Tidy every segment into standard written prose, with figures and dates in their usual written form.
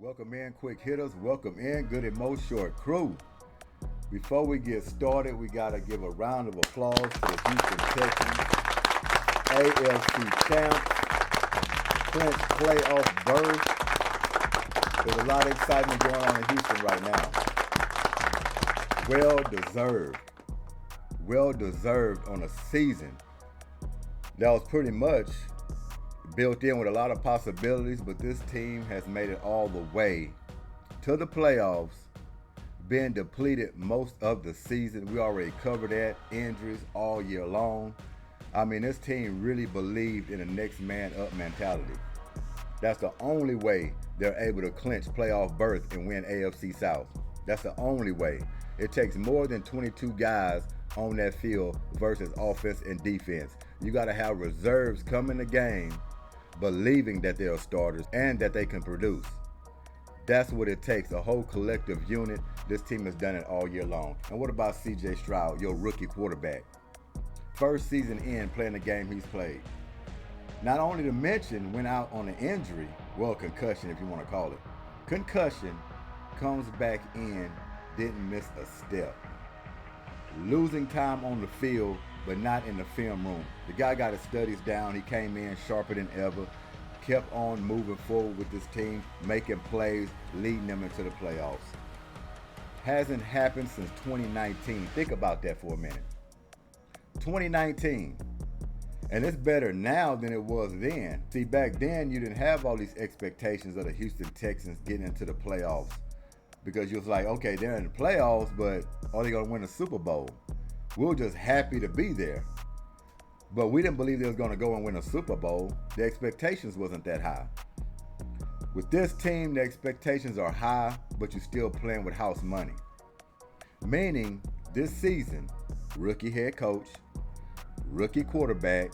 Welcome in, quick hitters. Welcome in, Goodymo short crew. Before we get started, we got to give a round of applause to the Houston Texans AFC champs. Clinched playoff berth. There's a lot of excitement going on in Houston right now. Well deserved. Well deserved on a season that was pretty much built in with a lot of possibilities, but this team has made it all the way to the playoffs, been depleted most of the season. We already covered that, injuries all year long. I mean, this team really believed in a next man up mentality. That's the only way they're able to clinch playoff berth and win AFC South. That's the only way. It takes more than 22 guys on that field versus offense and defense. You got to have reserves come in the game believing that they are starters and that they can produce. That's what it takes, a whole collective unit. This team has done it all year long. And what about C.J.Q.H, your rookie quarterback? First season in playing the game he's played. Not only to mention, went out on an injury, well, concussion if you want to call it. Concussion, comes back in, didn't miss a step. Losing time on the field, but not in the film room. The guy got his studies down. He came in sharper than ever, kept on moving forward with this team, making plays, leading them into the playoffs. Hasn't happened since 2019. Think about that for a minute. 2019. And it's better now than it was then. See, back then, you didn't have all these expectations of the Houston Texans getting into the playoffs. Because you was like, okay, they're in the playoffs, but are they going to win a Super Bowl? We were just happy to be there. But we didn't believe they was going to go and win a Super Bowl. The expectations wasn't that high. With this team, the expectations are high, but you're still playing with house money. Meaning, this season, rookie head coach, rookie quarterback,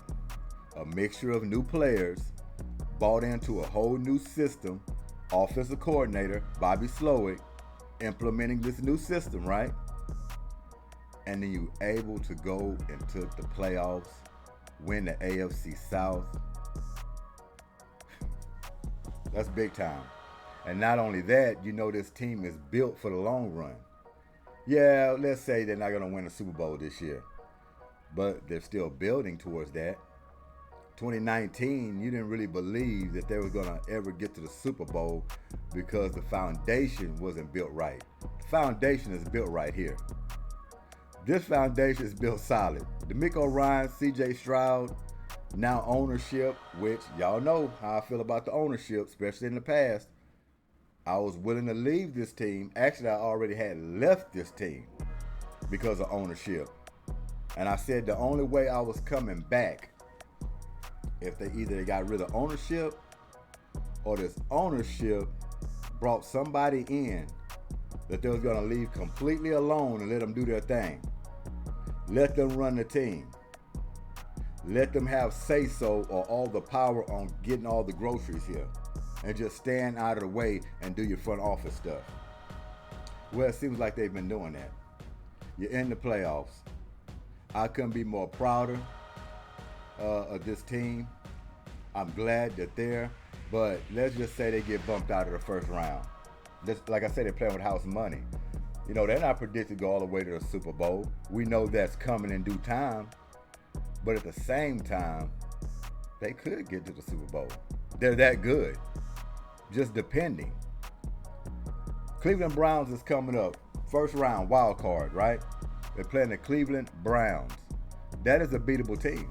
a mixture of new players, bought into a whole new system, offensive coordinator, Bobby Slowick, implementing this new system, right? And then you able to go into the playoffs, win the AFC South. That's big time. And not only that, you know this team is built for the long run. Yeah, let's say they're not going to win a Super Bowl this year, but they're still building towards that. 2019, you didn't really believe that they were going to ever get to the Super Bowl because the foundation wasn't built right. The foundation is built right here. This foundation is built solid. DeMeco Ryans, C.J.Q.H, now ownership, which y'all know how I feel about the ownership, especially in the past. I was willing to leave this team. Actually, I already had left this team because of ownership. And I said the only way I was coming back if they either got rid of ownership or this ownership brought somebody in that they was going to leave completely alone and let them do their thing. Let them run the team. Let them have say-so or all the power on getting all the groceries here and just stand out of the way and do your front office stuff. Well, it seems like they've been doing that. You're in the playoffs. I couldn't be more prouder of this team. I'm glad that they're, but let's just say they get bumped out of the first round. Just, like I said, they're playing with house money. You know, they're not predicted to go all the way to the Super Bowl. We know that's coming in due time. But at the same time, they could get to the Super Bowl. They're that good. Just depending. Cleveland Browns is coming up. First round, Wildcard, right? They're playing the Cleveland Browns. That is a beatable team.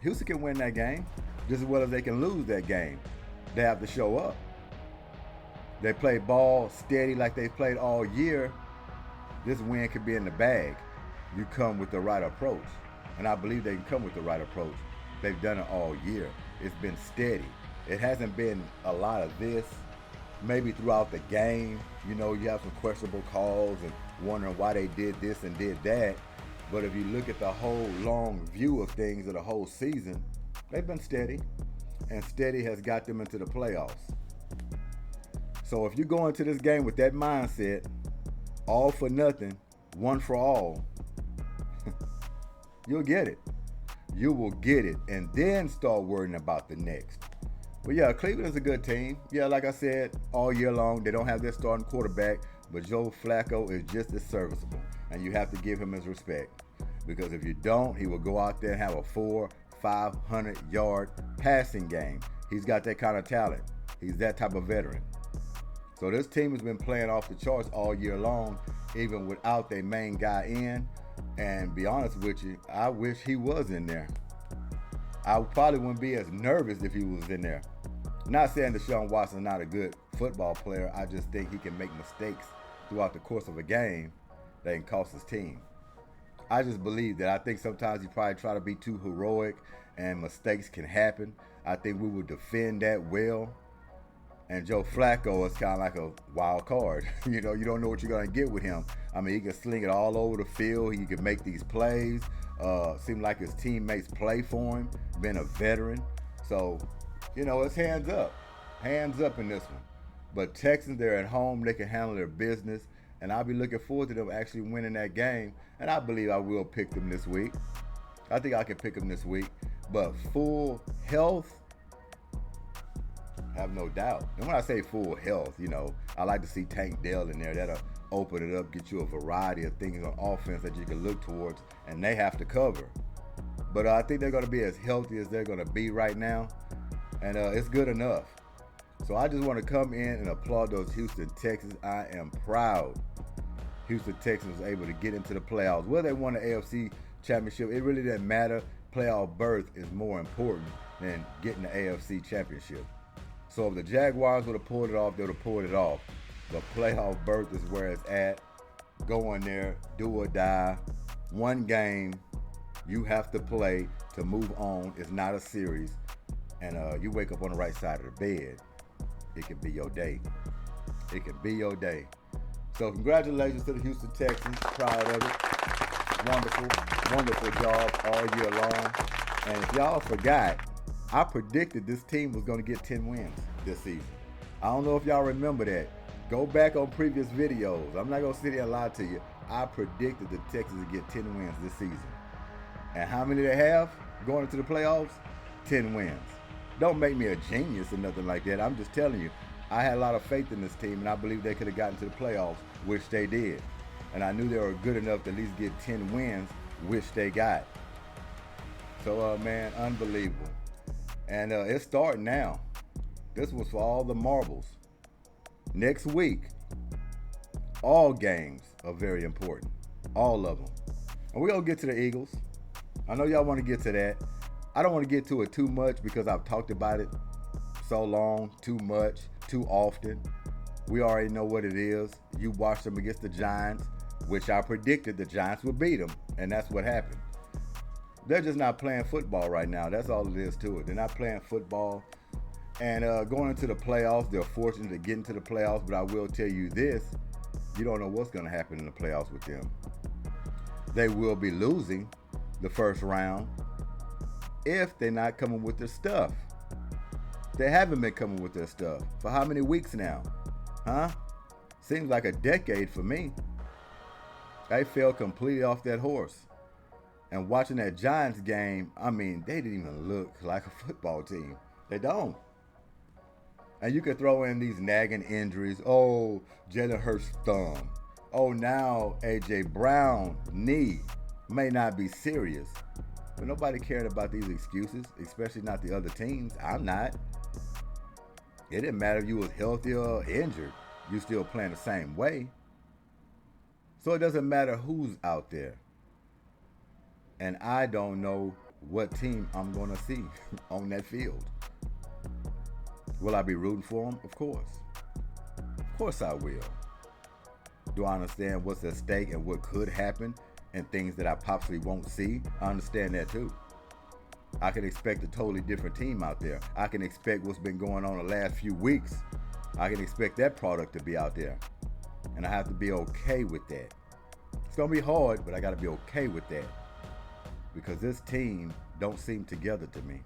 Houston can win that game just as well as they can lose that game. They have to show up. They play ball steady like they played all year. This win could be in the bag. You come with the right approach. And I believe they can come with the right approach. They've done it all year. It's been steady. It hasn't been a lot of this. Maybe throughout the game, you know, you have some questionable calls and wondering why they did this and did that. But if you look at the whole long view of things of the whole season, they've been steady. And steady has got them into the playoffs. So if you go into this game with that mindset, all for nothing, one for all, you'll get it. You will get it and then start worrying about the next. But yeah, Cleveland is a good team. Yeah, like I said, all year long, they don't have their starting quarterback, but Joe Flacco is just as serviceable. And you have to give him his respect. Because if you don't, he will go out there and have a 500-yard passing game. He's got that kind of talent. He's that type of veteran. So this team has been playing off the charts all year long, even without their main guy in. And be honest with you, I wish he was in there. I probably wouldn't be as nervous if he was in there. Not saying Deshaun Watson's not a good football player. I just think he can make mistakes throughout the course of a game that can cost his team. I just believe that. I think sometimes he probably try to be too heroic and mistakes can happen. I think we would defend that well. And Joe Flacco is kind of like a wild card. You don't know what you're going to get with him. I mean, he can sling it all over the field. He can make these plays. Seem like his teammates play for him, being a veteran. So, it's hands up. Hands up in this one. But Texans, they're at home. They can handle their business. And I'll be looking forward to them actually winning that game. And I believe I will pick them this week. I think I can pick them this week. But full health, I have no doubt. And when I say full health, I like to see Tank Dell in there. That'll open it up, get you a variety of things on offense that you can look towards, and they have to cover. But I think they're going to be as healthy as they're going to be right now. And it's good enough. So I just want to come in and applaud those Houston Texans. I am proud Houston Texans was able to get into the playoffs. Whether they won the AFC championship, it really doesn't matter. Playoff berth is more important than getting the AFC championship. So if the Jaguars would have pulled it off, they would have pulled it off. The playoff berth is where it's at. Go in there, do or die. One game you have to play to move on. It's not a series. And you wake up on the right side of the bed. It can be your day. It can be your day. So congratulations to the Houston Texans. Proud of it. Wonderful, wonderful job all year long. And if y'all forgot, I predicted this team was going to get 10 wins this season. I don't know if y'all remember that. Go back on previous videos. I'm not going to sit here and lie to you. I predicted the Texans would get 10 wins this season. And how many they have going into the playoffs? 10 wins. Don't make me a genius or nothing like that. I'm just telling you, I had a lot of faith in this team, and I believe they could have gotten to the playoffs, which they did. And I knew they were good enough to at least get 10 wins, which they got. So, man, unbelievable. And it's starting now. This was for all the marbles. Next week, all games are very important. All of them. And we're going to get to the Eagles. I know y'all want to get to that. I don't want to get to it too much because I've talked about it so long, too much, too often. We already know what it is. You watched them against the Giants, which I predicted the Giants would beat them, and that's what happened. They're just not playing football right now. That's all it is to it. They're not playing football. And going into the playoffs, they're fortunate to get into the playoffs, but I will tell you this, you don't know what's going to happen in the playoffs with them. They will be losing the first round if they're not coming with their stuff. They haven't been coming with their stuff for how many weeks now? Huh? Seems like a decade for me. They fell completely off that horse. And watching that Giants game, I mean, they didn't even look like a football team. They don't. And you could throw in these nagging injuries. Oh, Jalen Hurts' thumb. Oh, now A.J. Brown knee may not be serious. But nobody cared about these excuses, especially not the other teams. I'm not. It didn't matter if you was healthy or injured. You still playing the same way. So it doesn't matter who's out there. And I don't know what team I'm going to see on that field. Will I be rooting for them? Of course. Of course I will. Do I understand what's at stake and what could happen and things that I possibly won't see? I understand that too. I can expect a totally different team out there. I can expect what's been going on the last few weeks. I can expect that product to be out there. And I have to be okay with that. It's going to be hard, but I got to be okay with that. Because this team don't seem together to me.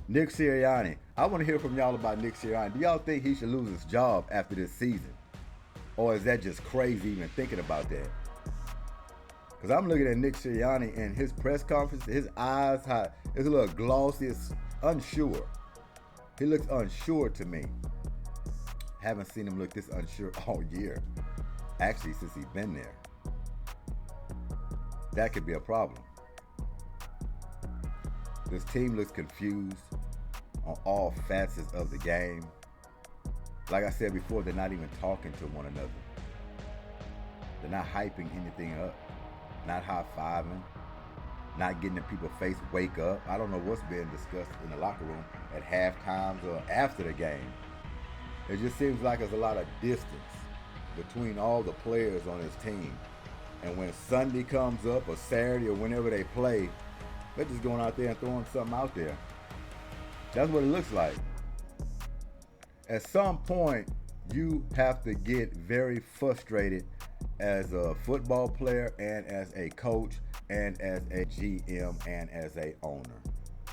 Nick Sirianni. I want to hear from y'all about Nick Sirianni. Do y'all think he should lose his job after this season? Or is that just crazy even thinking about that? Because I'm looking at Nick Sirianni in his press conference, his eyes, his little glossy, it's unsure. He looks unsure to me. Haven't seen him look this unsure all year. Actually, since he's been there. That could be a problem. This team looks confused on all facets of the game. Like I said before, they're not even talking to one another. They're not hyping anything up. Not high-fiving. Not getting in people's face, wake up. I don't know what's being discussed in the locker room at halftime or after the game. It just seems like there's a lot of distance between all the players on this team. And when Sunday comes up or Saturday or whenever they play, they're just going out there and throwing something out there. That's what it looks like. At some point, you have to get very frustrated as a football player and as a coach and as a GM and as a owner.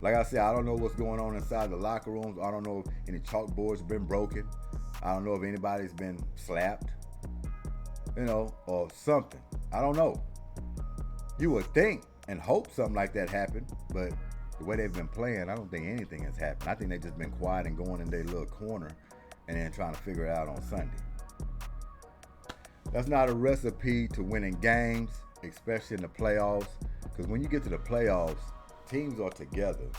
Like I said, I don't know what's going on inside the locker rooms. I don't know if any chalkboards have been broken. I don't know if anybody's been slapped, or something. I don't know. You would think and hope something like that happened, but the way they've been playing, I don't think anything has happened. I think they've just been quiet and going in their little corner and then trying to figure it out on Sunday. That's not a recipe to winning games, especially in the playoffs, because when you get to the playoffs, teams are together.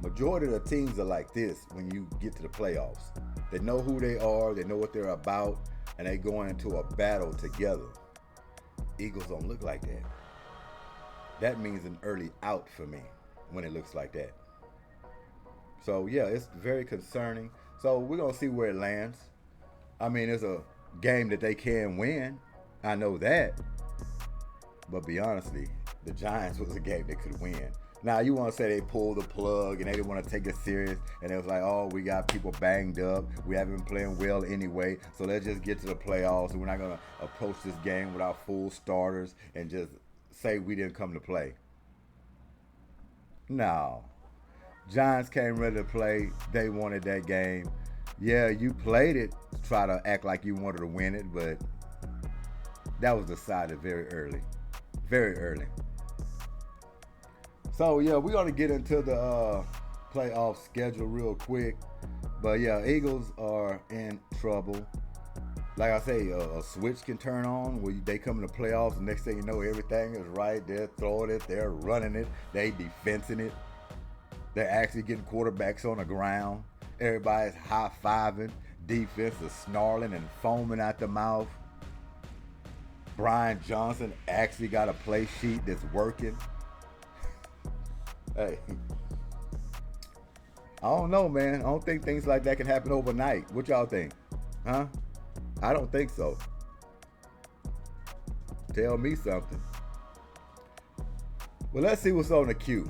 Majority of the teams are like this when you get to the playoffs. They know who they are, they know what they're about, and they go into a battle together. Eagles don't look like that. That means an early out for me when it looks like that. So, yeah, it's very concerning. So, we're going to see where it lands. I mean, it's a game that they can win. I know that. But be honestly, the Giants was a game they could win. Now, you want to say they pulled the plug and they didn't want to take it serious. And it was like, oh, we got people banged up. We haven't been playing well anyway. So let's just get to the playoffs. And we're not going to approach this game without full starters and just say we didn't come to play. No. Giants came ready to play. They wanted that game. Yeah, you played it to try to act like you wanted to win it, but that was decided very early. Very early. So, yeah, we're going to get into the playoff schedule real quick. But, yeah, Eagles are in trouble. Like I say, a switch can turn on where they come in the playoffs, and next thing you know, everything is right. They're throwing it. They're running it. They defensing it. They're actually getting quarterbacks on the ground. Everybody's high-fiving. Defense is snarling and foaming out the mouth. Brian Johnson actually got a play sheet that's working. Hey, I don't know, man. I don't think things like that can happen overnight. What y'all think? Huh? I don't think so. Tell me something. Well, let's see what's on the queue.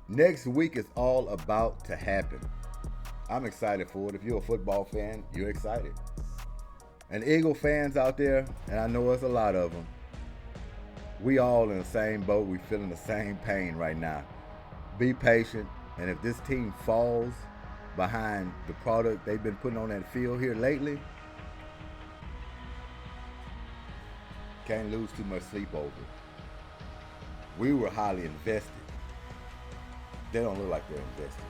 Next week is all about to happen. I'm excited for it. If you're a football fan, you're excited. And Eagle fans out there, and I know it's a lot of them, we all in the same boat. We feeling the same pain right now. Be patient, and if this team falls behind the product they've been putting on that field here lately, can't lose too much sleep over it. We were highly invested. They don't look like they're invested.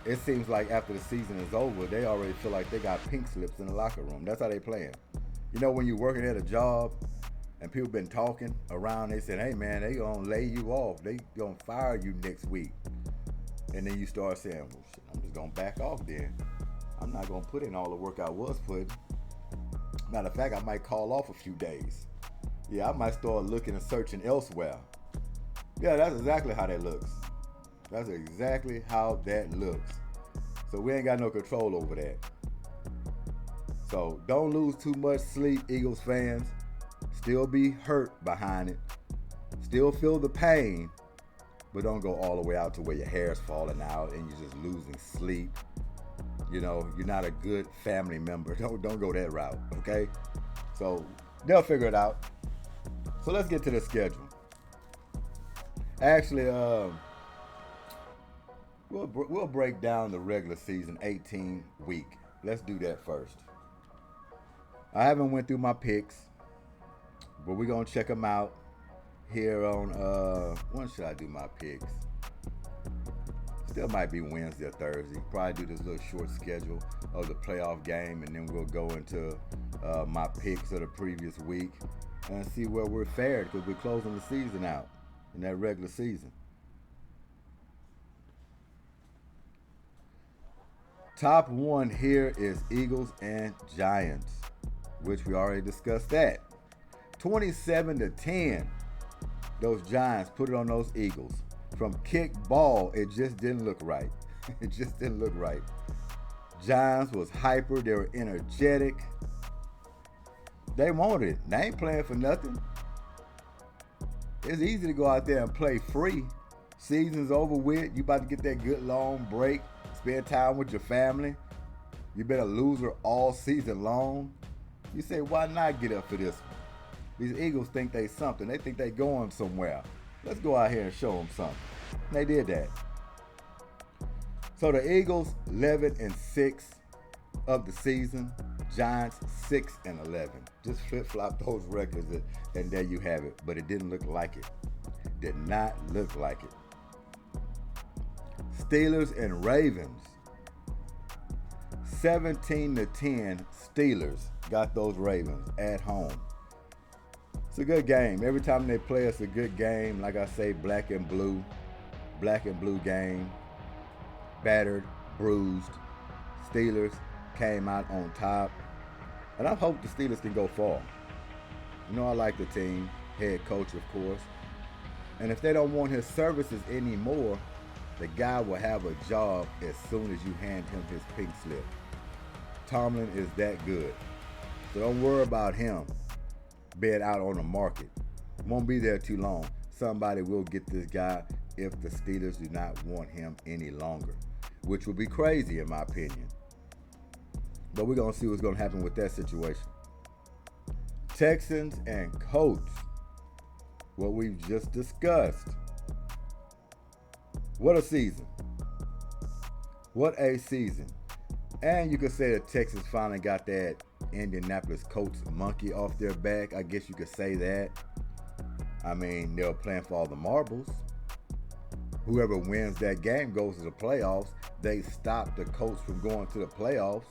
It seems like after the season is over, they already feel like they got pink slips in the locker room. That's how they playing. You know, when you're working at a job and people been talking around, they said, hey man, they gonna lay you off. They gonna fire you next week. And then you start saying, well shit, I'm just gonna back off then. I'm not gonna put in all the work I was putting. Matter of fact, I might call off a few days. Yeah, I might start looking and searching elsewhere. Yeah, that's exactly how that looks. That's exactly how that looks. So we ain't got no control over that. So don't lose too much sleep, Eagles fans. Still be hurt behind it. Still feel the pain. But don't go all the way out to where your hair's falling out and you're just losing sleep. You know, you're not a good family member. Don't go that route, okay? So they'll figure it out. So let's get to the schedule. Actually, we'll break down the regular season 18 week. Let's do that first. I haven't went through my picks, but we're gonna check them out here on when should I do my picks? Still might be Wednesday or Thursday. Probably do this little short schedule of the playoff game, and then we'll go into my picks of the previous week and see where we're fared, because we're closing the season out in that regular season. Top one here is Eagles and Giants, which we already discussed that. 27-10. Those Giants put it on those Eagles. From kick ball, it just didn't look right. It just didn't look right. Giants was hyper. They were energetic. They wanted it. They ain't playing for nothing. It's easy to go out there and play free. Season's over with. You about to get that good long break. Spend time with your family. You've been a loser all season long. You say, why not get up for this one? These Eagles think they something. They think they going somewhere. Let's go out here and show them something. And they did that. So the Eagles 11-6 of the season. Giants 6-11. Just flip-flop those records, and there you have it. But it didn't look like it. Did not look like it. Steelers and Ravens. 17-10. Steelers got those Ravens at home. It's a good game. Every time they play, it's a good game. Like I say, black and blue game. Battered, bruised. Steelers came out on top. And I hope the Steelers can go far. You know I like the team. Head coach, of course. And if they don't want his services anymore, the guy will have a job as soon as you hand him his pink slip. Tomlin is that good. So don't worry about him being out on the market. Won't be there too long. Somebody will get this guy if the Steelers do not want him any longer, which would be crazy in my opinion. But we're going to see what's going to happen with that situation. Texans and Colts. What we've just discussed. What a season. What a season. And you could say the Texans finally got that Indianapolis Colts monkey off their back. I guess you could say that. I mean, they were playing for all the marbles. Whoever wins that game goes to the playoffs. They stop the Colts from going to the playoffs.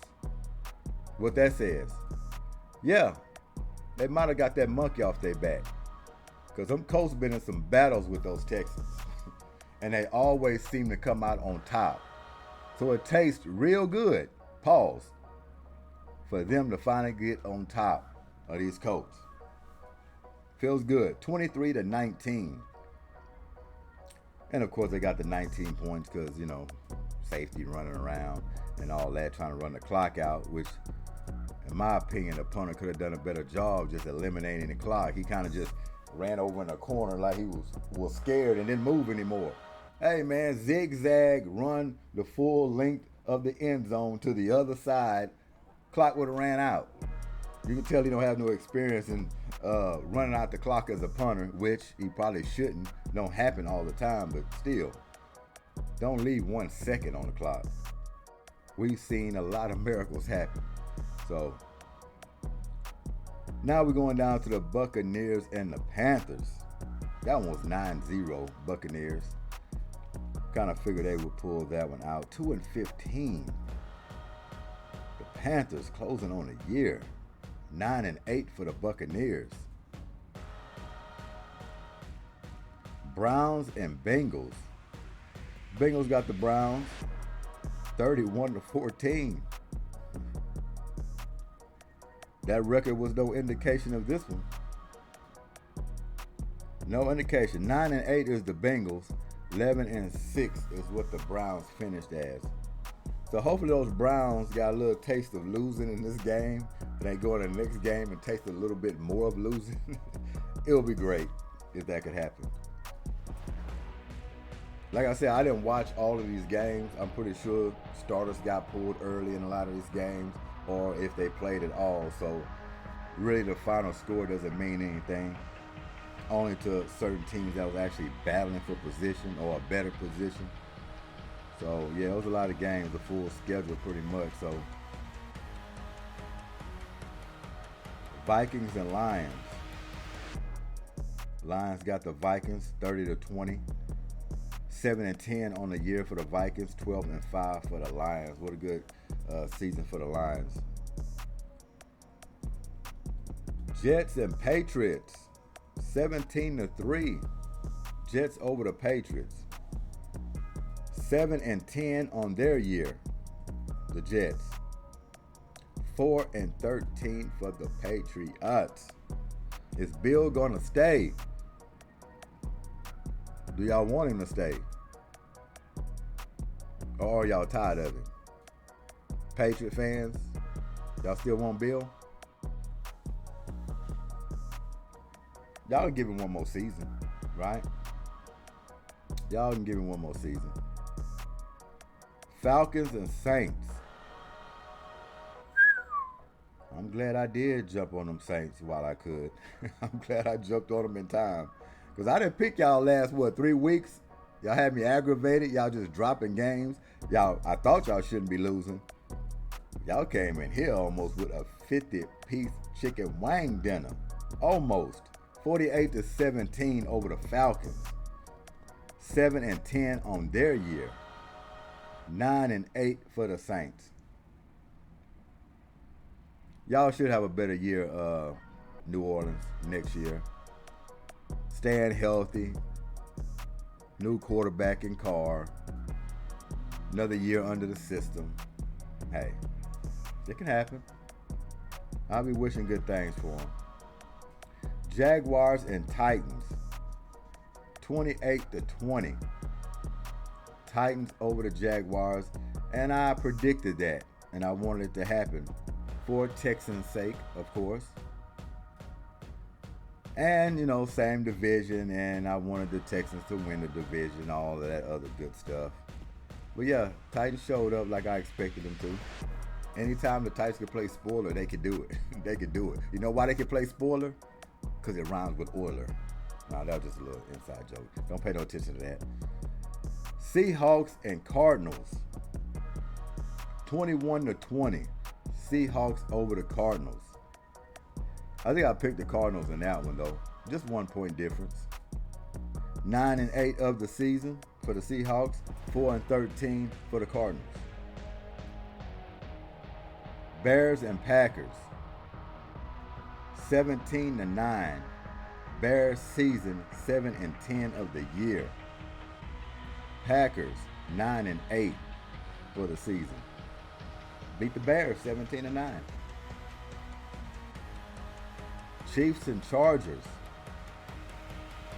What that says. Yeah, they might have got that monkey off their back. Because them Colts been in some battles with those Texans. And they always seem to come out on top. So it tastes real good, pause, for them to finally get on top of these Colts. Feels good. 23-19. And of course they got the 19 points because, safety running around and all that, trying to run the clock out, which in my opinion, the punter could have done a better job just eliminating the clock. He kind of just ran over in a corner like he was scared and didn't move anymore. Hey man, zigzag, run the full length of the end zone to the other side. Clock would have ran out. You can tell he don't have no experience in running out the clock as a punter, which he probably shouldn't. Don't happen all the time, but still, don't leave 1 second on the clock. We've seen a lot of miracles happen. So now we're going down to the Buccaneers and the Panthers. That one was 9-0 Buccaneers. Kind of figured they would pull that one out. 2-15. The Panthers closing on the year. 9-8 for the Buccaneers. Browns and Bengals. Bengals got the Browns 31-14. That record was no indication of this one. No indication. 9-8 is the Bengals. 11-6 is what the Browns finished as. So hopefully those Browns got a little taste of losing in this game. And they go in the next game and taste a little bit more of losing. It would be great if that could happen. Like I said, I didn't watch all of these games. I'm pretty sure starters got pulled early in a lot of these games, or if they played at all. So really the final score doesn't mean anything. Only to certain teams that was actually battling for position or a better position. So yeah, it was a lot of games, the full schedule pretty much. So Vikings and Lions. Lions got the Vikings 30-20. 7-10 on the year for the Vikings, 12-5 for the Lions. What a good season for the Lions. Jets and Patriots, 17-3. Jets over the Patriots. 7-10 on their year, the Jets. 4-13 for the Patriots. Is Bill gonna stay? Do y'all want him to stay? Or are y'all tired of him? Patriot fans, y'all still want Bill? Y'all can give him one more season, right? Y'all can give him one more season. Falcons and Saints. I'm glad I did jump on them Saints while I could. I'm glad I jumped on them in time. Because I didn't pick y'all last, 3 weeks? Y'all had me aggravated. Y'all just dropping games. I thought y'all shouldn't be losing. Y'all came in here almost with a 50-piece chicken wing dinner. Almost. 48-17 over the Falcons. 7-10 on their year. 9-8 for the Saints. Y'all should have a better year, New Orleans, next year. Staying healthy. New quarterback in Carr. Another year under the system. Hey, it can happen. I'll be wishing good things for them. Jaguars and Titans. 28-20. Titans over the Jaguars. And I predicted that. And I wanted it to happen. For Texans' sake, of course. And, same division, and I wanted the Texans to win the division, all of that other good stuff. But yeah, Titans showed up like I expected them to. Anytime the Titans could play spoiler, they could do it. They could do it. You know why they could play spoiler? Because it rhymes with Oiler. Nah, that was just a little inside joke. Don't pay no attention to that. Seahawks and Cardinals. 21-20. Seahawks over the Cardinals. I think I picked the Cardinals in that one, though. Just 1 point difference. 9-8 of the season for the Seahawks. 4-13 for the Cardinals. Bears and Packers. 17-9. Bears season 7-10 of the year. Packers 9-8 for the season. Beat the Bears 17-9. Chiefs and Chargers.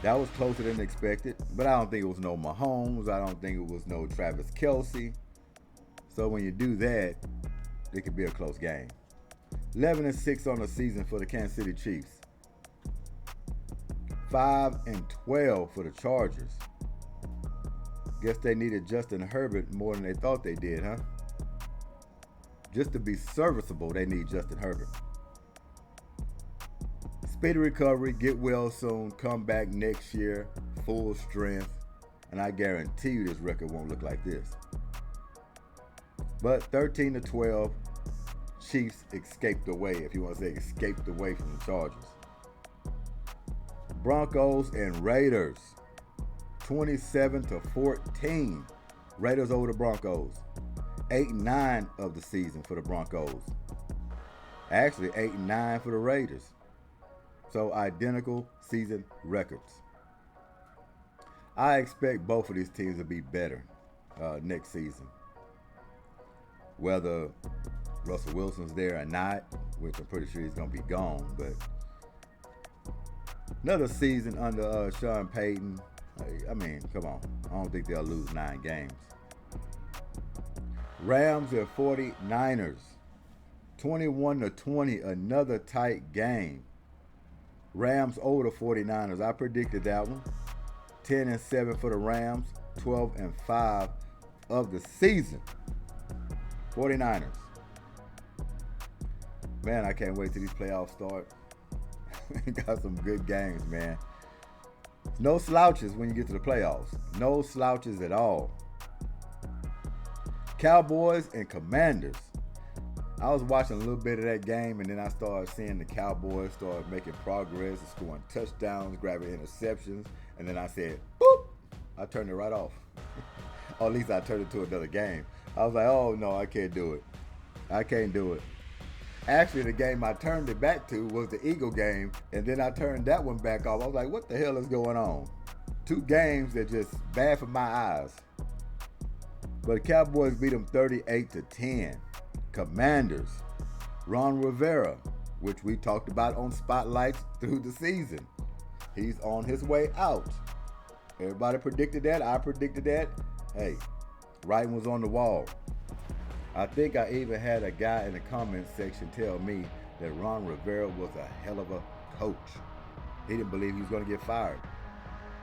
That was closer than expected, but I don't think it was no Mahomes. I don't think it was no Travis Kelce. So when you do that, it could be a close game. 11-6 on the season for the Kansas City Chiefs. 5-12 for the Chargers. Guess they needed Justin Herbert more than they thought they did, huh? Just to be serviceable, they need Justin Herbert. Speedy recovery, get well soon, come back next year, full strength, and I guarantee you this record won't look like this. But 13-12, Chiefs escaped away, if you want to say escaped away from the Chargers. Broncos and Raiders, 27-14. Raiders over the Broncos. 8-9 of the season for the Broncos. Actually, 8-9 for the Raiders. So identical season records. I expect both of these teams to be better next season. Whether Russell Wilson's there or not, which I'm pretty sure he's going to be gone, but another season under Sean Payton. I mean, come on. I don't think they'll lose 9 games. Rams and 49ers. 21-20, another tight game. Rams over the 49ers. I predicted that one. 10-7 for the Rams. 12-5 of the season. 49ers. Man, I can't wait till these playoffs start. Got some good games, man. No slouches when you get to the playoffs. No slouches at all. Cowboys and Commanders. I was watching a little bit of that game, and then I started seeing the Cowboys start making progress, scoring touchdowns, grabbing interceptions, and then I said, boop, I turned it right off. Or at least I turned it to another game. I was like, oh no, I can't do it. I can't do it. Actually, the game I turned it back to was the Eagle game, and then I turned that one back off. I was like, what the hell is going on? 2 games that just bad for my eyes. But the Cowboys beat them 38-10. Commanders, Ron Rivera, which we talked about on Spotlights through the season. He's on his way out. Everybody predicted that. I predicted that. Hey, writing was on the wall. I think I even had a guy in the comments section tell me that Ron Rivera was a hell of a coach. He didn't believe he was going to get fired.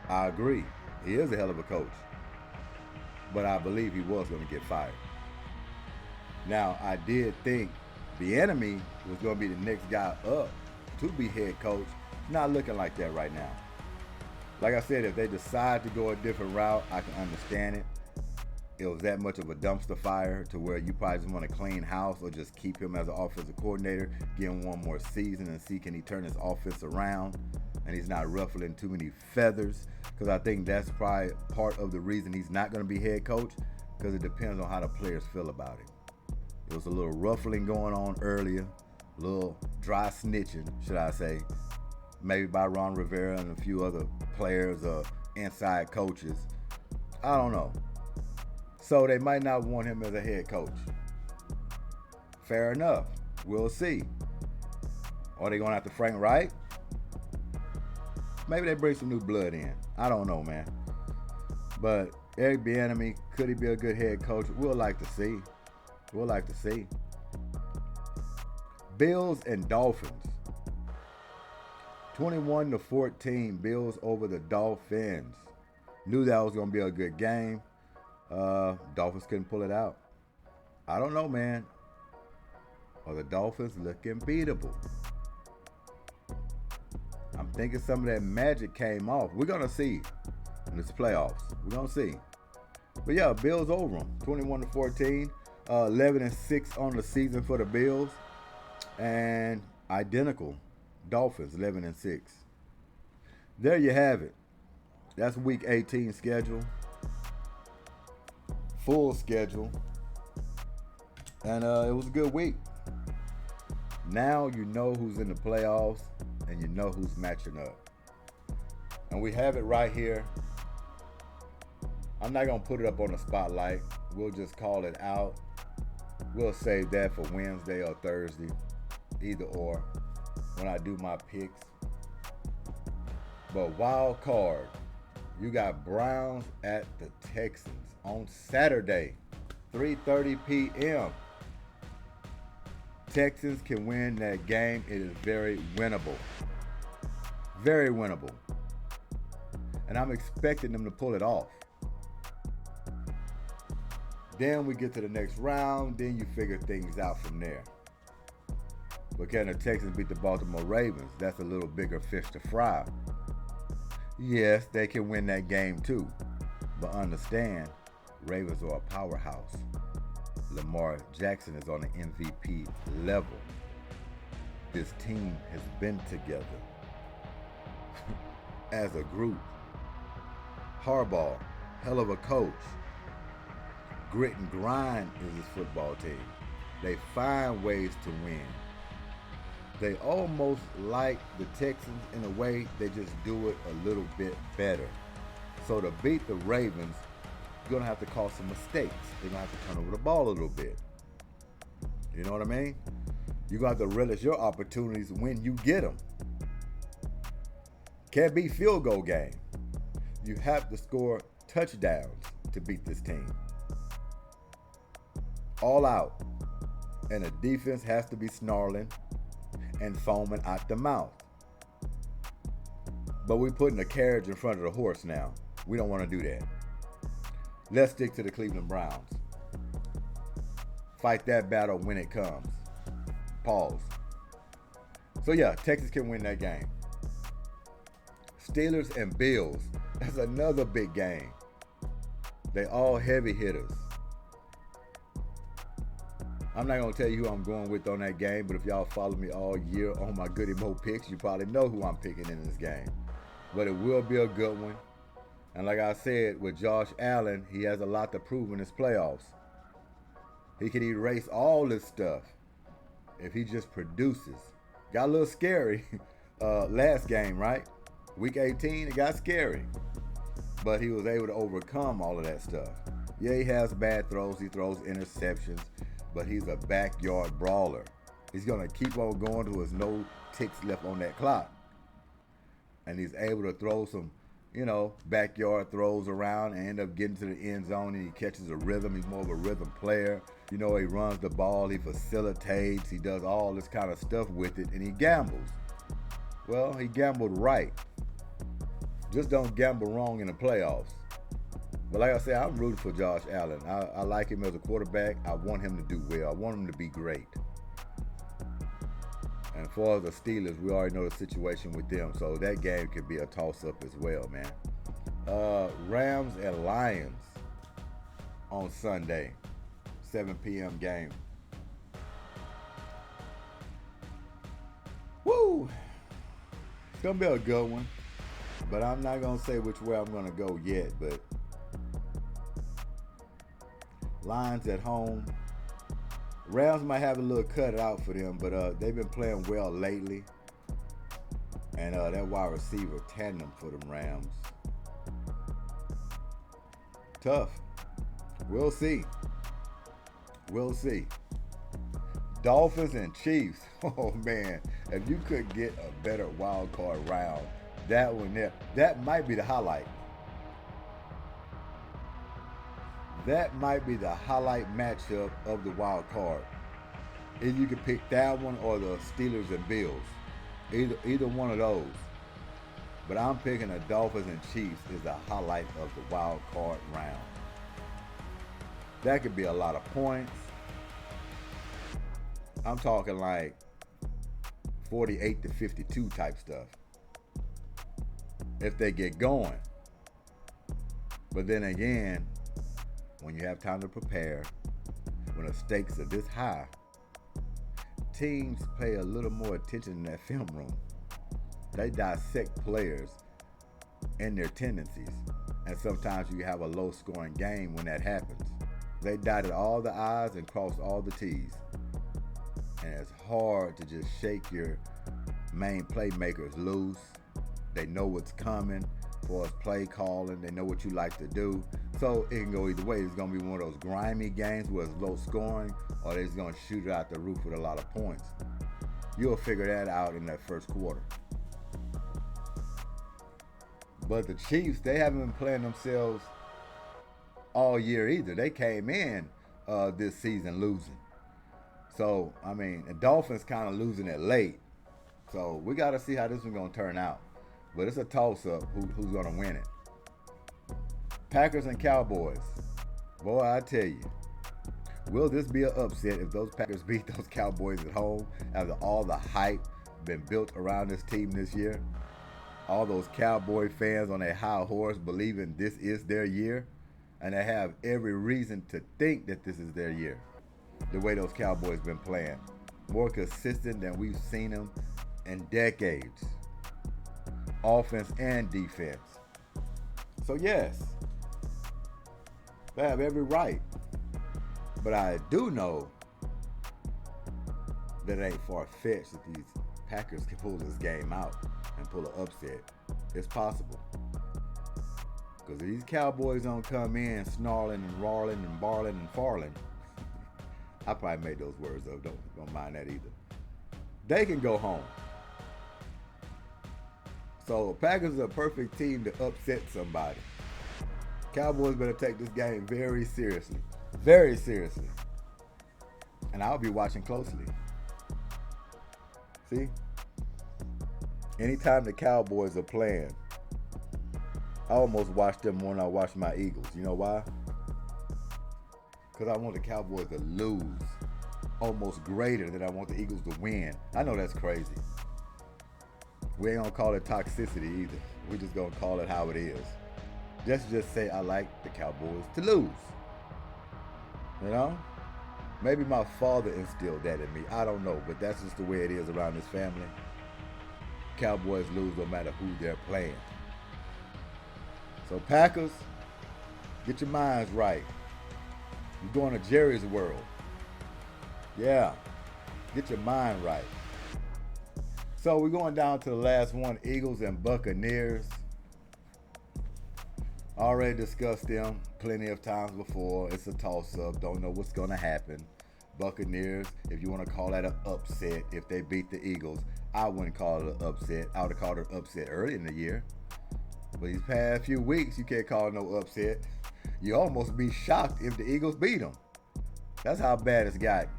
I agree. He is a hell of a coach. But I believe he was going to get fired. Now, I did think the enemy was going to be the next guy up to be head coach. Not looking like that right now. Like I said, if they decide to go a different route, I can understand it. It was that much of a dumpster fire to where you probably just want to clean house or just keep him as an offensive coordinator, give him one more season and see can he turn his offense around and he's not ruffling too many feathers, because I think that's probably part of the reason he's not going to be head coach, because it depends on how the players feel about it. It was a little ruffling going on earlier, a little dry snitching, should I say, maybe by Ron Rivera and a few other players or inside coaches. I don't know. So they might not want him as a head coach. Fair enough. We'll see. Are they going after Frank Wright? Maybe they bring some new blood in. I don't know, man. But Eric Bieniemy, could he be a good head coach? We'll like to see. We'll like to see. Bills and Dolphins. 21-14, Bills over the Dolphins. Knew that was going to be a good game. Dolphins couldn't pull it out. I don't know, man. Are the Dolphins looking beatable? I'm thinking some of that magic came off. We're going to see in this playoffs. We're going to see. But yeah, Bills over them. 21-14. 11-6 on the season for the Bills. And identical. Dolphins, 11-6. There you have it. That's week 18 schedule. Full schedule. And it was a good week. Now you know who's in the playoffs and you know who's matching up. And we have it right here. I'm not going to put it up on the spotlight. We'll just call it out. We'll save that for Wednesday or Thursday. Either or. When I do my picks. But Wildcard. You got Browns at the Texans on Saturday, 3:30 p.m. Texans can win that game. It is very winnable. Very winnable. And I'm expecting them to pull it off. Then we get to the next round. Then you figure things out from there. But can the Texans beat the Baltimore Ravens? That's a little bigger fish to fry. Yes, they can win that game too. But understand, Ravens are a powerhouse. Lamar Jackson is on the MVP level. This team has been together as a group. Harbaugh, hell of a coach. Grit and grind is his football team. They find ways to win. They almost like the Texans in a way, they just do it a little bit better. So to beat the Ravens, you're going to have to cause some mistakes. They're going to have to turn over the ball a little bit. You know what I mean? You're going to have to relish your opportunities when you get them. Can't be field goal game. You have to score touchdowns to beat this team. All out. And the defense has to be snarling and foaming out the mouth. But we're putting a carriage in front of the horse now. We don't want to do that. Let's stick to the Cleveland Browns. Fight that battle when it comes. Pause. So yeah, Texas can win that game. Steelers and Bills. That's another big game. They all heavy hitters. I'm not going to tell you who I'm going with on that game, but if y'all follow me all year on my Goodymo picks, you probably know who I'm picking in this game. But it will be a good one. And like I said, with Josh Allen, he has a lot to prove in his playoffs. He can erase all this stuff if he just produces. Got a little scary last game, right? Week 18, it got scary. But he was able to overcome all of that stuff. Yeah, he has bad throws. He throws interceptions. But he's a backyard brawler. He's going to keep on going till there's no ticks left on that clock. And he's able to throw some, backyard throws around and end up getting to the end zone, and he catches a rhythm. He's more of a rhythm player. He runs the ball. He facilitates. He does all this kind of stuff with it, and he gambles. Well, he gambled right. Just don't gamble wrong in the playoffs. But like I said, I'm rooting for Josh Allen. I like him as a quarterback. I want him to do well. I want him to be great. And for the Steelers, we already know the situation with them, so that game could be a toss-up as well, man. Rams and Lions on Sunday, 7 p.m. game. Woo! It's going to be a good one, but I'm not going to say which way I'm going to go yet, but Lions at home. Rams might have a little cut out for them, but they've been playing well lately. And that wide receiver tandem for them Rams. Tough. We'll see. We'll see. Dolphins and Chiefs. Oh, man. If you could get a better wild card round, that one there, that might be the highlight. That might be the highlight matchup of the wild card. If you could pick that one or the Steelers and Bills. Either one of those. But I'm picking the Dolphins and Chiefs as the highlight of the wild card round. That could be a lot of points. I'm talking like 48-52 type stuff. If they get going. But then again, when you have time to prepare, when the stakes are this high, teams pay a little more attention in that film room. They dissect players and their tendencies. And sometimes you have a low-scoring game when that happens. They dotted all the I's and crossed all the T's. And it's hard to just shake your main playmakers loose. They know what's coming for us play calling. They know what you like to do. So it can go either way. It's going to be one of those grimy games where it's low scoring, or they're just going to shoot it out the roof with a lot of points. You'll figure that out in that first quarter. But the Chiefs, they haven't been playing themselves all year either. They came in this season losing. So, the Dolphins kind of losing it late. So we got to see how this one's going to turn out. But it's a toss-up who's going to win it. Packers and Cowboys. Boy, I tell you, will this be an upset if those Packers beat those Cowboys at home after all the hype been built around this team this year? All those Cowboy fans on their high horse believing this is their year, and they have every reason to think that this is their year. The way those Cowboys been playing. More consistent than we've seen them in decades. Offense and defense. So yes, they have every right. But I do know that it ain't far-fetched that these Packers can pull this game out and pull an upset. It's possible. Because if these Cowboys don't come in snarling and roaring and barling and farling, I probably made those words up. Don't mind that either. They can go home. So Packers are a perfect team to upset somebody. Cowboys better take this game very seriously. Very seriously. And I'll be watching closely. See? Anytime the Cowboys are playing, I almost watch them more than I watch my Eagles. You know why? Because I want the Cowboys to lose almost greater than I want the Eagles to win. I know that's crazy. We ain't going to call it toxicity either. We're just going to call it how it is. Just say I like the Cowboys to lose. You know? Maybe my father instilled that in me. I don't know, but that's just the way it is around this family. Cowboys lose no matter who they're playing. So Packers, get your minds right. You're going to Jerry's world. Yeah, get your mind right. So we're going down to the last one, Eagles and Buccaneers. Already discussed them plenty of times before. It's a toss-up. Don't know what's going to happen. Buccaneers, if you want to call that an upset, if they beat the Eagles, I wouldn't call it an upset. I would have called it an upset early in the year. But these past few weeks, you can't call it no upset. You almost be shocked if the Eagles beat them. That's how bad it's gotten.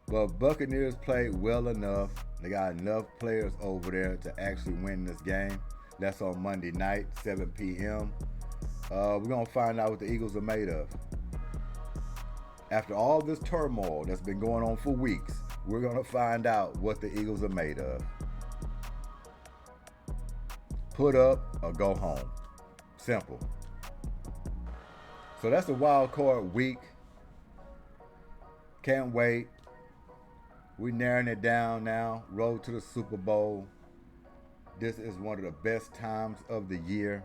But Buccaneers played well enough. They got enough players over there to actually win this game. That's on Monday night, 7 p.m. We're going to find out what the Eagles are made of. After all this turmoil that's been going on for weeks, we're going to find out what the Eagles are made of. Put up or go home. Simple. So that's the wild card week. Can't wait. We're narrowing it down now. Road to the Super Bowl. This is one of the best times of the year.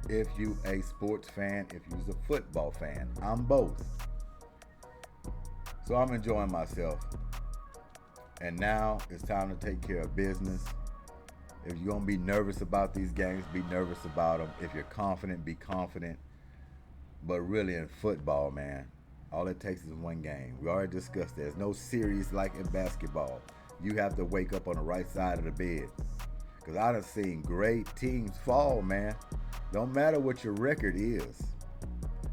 If you a sports fan, if you's a football fan. I'm both. So I'm enjoying myself. And now it's time to take care of business. If you're going to be nervous about these games, be nervous about them. If you're confident, be confident. But really in football, man, all it takes is one game. We already discussed that. There's no series like in basketball. You have to wake up on the right side of the bed. Because I done seen great teams fall, man. Don't matter what your record is.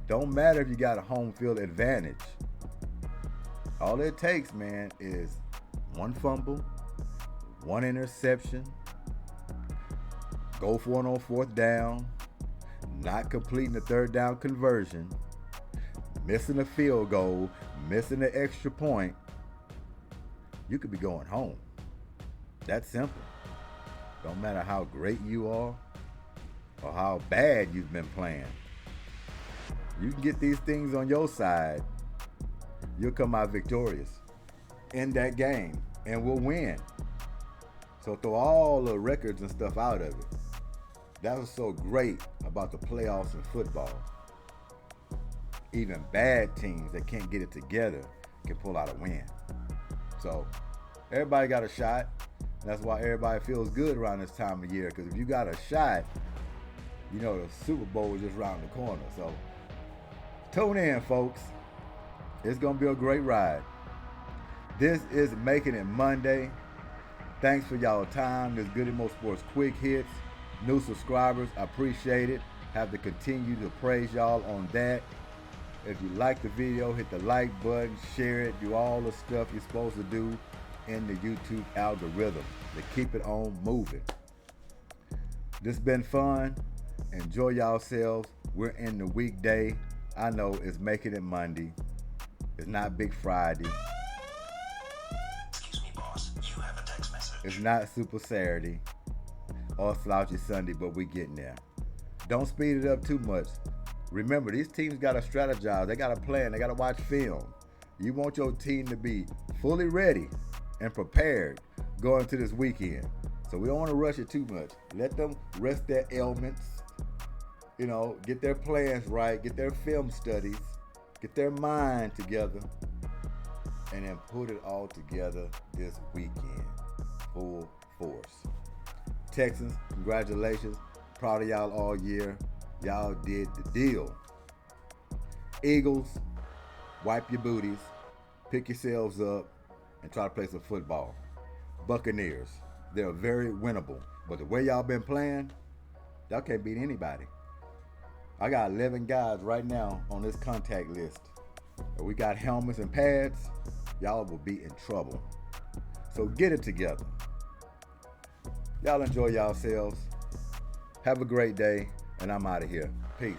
Don't matter if you got a home field advantage. All it takes, man, is one fumble, one interception, go for it on fourth down, not completing the third down conversion, missing a field goal, missing the extra point. You could be going home. That's simple. Don't matter how great you are or how bad you've been playing. You can get these things on your side. You'll come out victorious in that game and we'll win. So throw all the records and stuff out of it. That was so great about the playoffs in football. Even bad teams that can't get it together can pull out a win. So everybody got a shot. That's why everybody feels good around this time of year. Because if you got a shot, you know the Super Bowl is just around the corner. So tune in, folks. It's going to be a great ride. This is Making It Monday. Thanks for y'all time. This Goodymo Sports Quick Hits. New subscribers, I appreciate it. Have to continue to praise y'all on that. If you like the video, hit the like button, share it, do all the stuff you're supposed to do in the YouTube algorithm to keep it on moving. This been fun. Enjoy yourselves. We're in the weekday. I know it's Making It Monday. It's not Big Friday. Excuse me, boss. You have a text message. It's not Super Saturday or Slouchy Sunday, but we getting there. Don't speed it up too much. Remember, these teams got to strategize. They got to plan. They got to watch film. You want your team to be fully ready and prepared going into this weekend. So we don't want to rush it too much. Let them rest their ailments. You know, get their plans right. Get their film studies. Get their mind together. And then put it all together this weekend. Full force. Texans, congratulations. Proud of y'all all year. Y'all did the deal. Eagles, wipe your booties, pick yourselves up, and try to play some football. Buccaneers, they're very winnable. But the way y'all been playing, y'all can't beat anybody. I got 11 guys right now on this contact list. If we got helmets and pads, y'all will be in trouble. So get it together. Y'all enjoy yourselves. Have a great day. And I'm out of here. Peace.